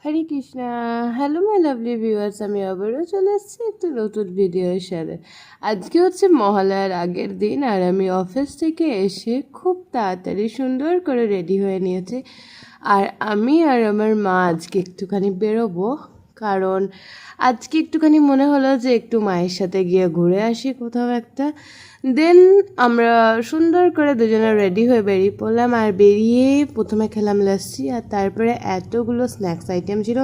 Hare Krishna. Hello my lovely viewers, আমি আবারও চলে এসেছি একটু নতুন ভিডিওর সাথে। আজকে হচ্ছে মহালয়ার আগের দিন, আর আমি অফিস থেকে এসে খুব তাড়াতাড়ি সুন্দর করে রেডি হয়ে নিয়েছি। আর আমি আর আমার মা আজকে একটুখানি বেরোবো, কারণ আজকে একটুখানি মনে হলো যে একটু মায়ের সাথে গিয়ে ঘুরে আসি কোথাও একটা। দেন আমরা সুন্দর করে দুজনে রেডি হয়ে বেরিয়ে পড়লাম, আর বেরিয়ে প্রথমে খেলাম লাস্সি, আর তারপরে এতগুলো স্ন্যাক্স আইটেম ছিল।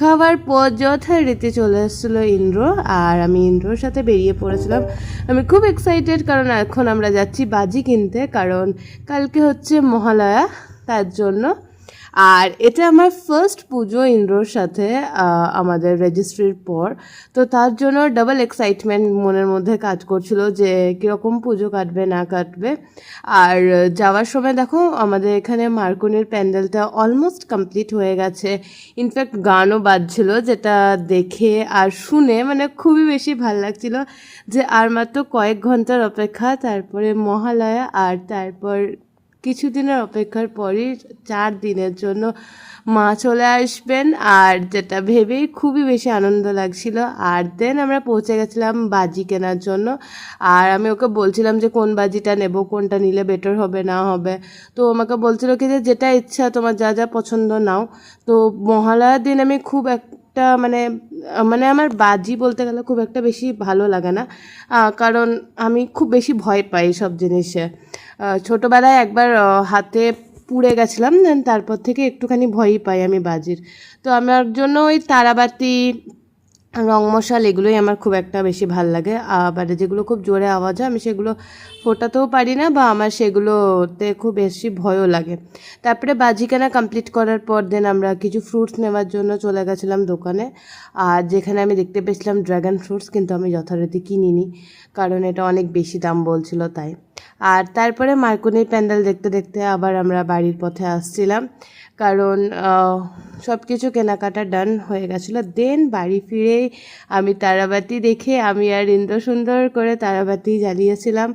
খাওয়ার পর যথারীতি চলে এসেছিলো ইন্দ্র, আর আমি ইন্দ্রর সাথে বেরিয়ে পড়েছিলাম। আমি খুব এক্সাইটেড, কারণ এখন আমরা যাচ্ছি বাজি কিনতে, কারণ কালকে হচ্ছে মহালয়া, তার জন্য। আর এটা আমার ফার্স্ট পুজো ইন্দ্রর সাথে আমাদের রেজিস্ট্রির পর, তো তার জন্য ডাবল এক্সাইটমেন্ট মনের মধ্যে কাজ করছিল যে কীরকম পুজো কাটবে না কাটবে। আর যাওয়ার সময় দেখো আমাদের এখানে মার্কনির প্যান্ডেলটা অলমোস্ট কমপ্লিট হয়ে গেছে। ইনফ্যাক্ট গানও বাজছিল, যেটা দেখে আর শুনে মানে খুবই বেশি ভাল লাগছিল যে আর মাত্র কয়েক ঘন্টার অপেক্ষা, তারপরে মহালয়া, আর তারপর কিছুদিনের অপেক্ষার পরই 4 দিনের জন্য মা চলে আসবেন, আর যেটা ভেবেই খুবই বেশি আনন্দ লাগছিল। আর দেন আমরা পৌঁছে গেছিলাম বাজি কেনার জন্য, আর আমি ওকে বলছিলাম যে কোন বাজিটা নেব, কোনটা নিলে বেটার হবে না হবে। তো আমাকে বলছিল কি যে যেটা ইচ্ছা তোমার যা যা পছন্দ নাও। তো মহালয়ার দিন আমি খুব একটা মানে মানে আমার বাজি বলতে গেলে খুব একটা বেশি ভালো লাগে না, কারণ আমি খুব বেশি ভয় পাই সব জিনিসে। ছোটোবেলায় একবার হাতে পুড়ে গেছিলাম, দেন তারপর থেকে একটুখানি ভয়ই পাই আমি বাজির। তো আমার জন্য ওই তারাবাতি, রং মশাল এগুলোই আমার খুব একটা বেশি ভাল লাগে। আবার যেগুলো খুব জোরে আওয়াজ হয় আমি সেগুলো ফোটাতেও পারি না, বা আমার সেগুলোতে খুব বেশি ভয়ও লাগে। তারপরে বাজি কেনা কমপ্লিট করার পর দেন আমরা কিছু ফ্রুটস নেওয়ার জন্য চলে গেছিলাম দোকানে, আর যেখানে আমি দেখতে পেয়েছিলাম ড্রাগন ফ্রুটস, কিন্তু আমি যথারীতি কিনিনি, কারণ এটা অনেক বেশি দাম বলছিল তাই। আর তারপরে মার্কনির প্যান্ডেল দেখতে দেখতে আবার আমরা বাড়ির পথে আসছিলাম, কারণ সব কিছু কেনাকাটা ডান হয়ে গেছিলো। দেন বাড়ি ফিরেই আমি তারাবাতি দেখে আমি আর ইন্দ্র সুন্দর করে তারাবাতি জ্বালিয়েছিলাম।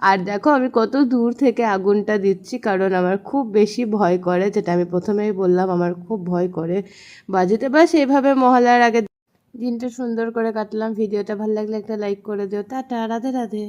আর দেখো আমি কত দূর থেকে আগুনটা দিচ্ছি, কারণ আমার খুব বেশি ভয় করে, যেটা আমি প্রথমেই বললাম আমার খুব ভয় করে বাজিতে। বাস এইভাবে মহালয়ার আগে দিনটা সুন্দর করে কাটলাম। ভিডিওটা ভালো লাগলে একটা লাইক করে দিও। টাটা, রাধে রাধে।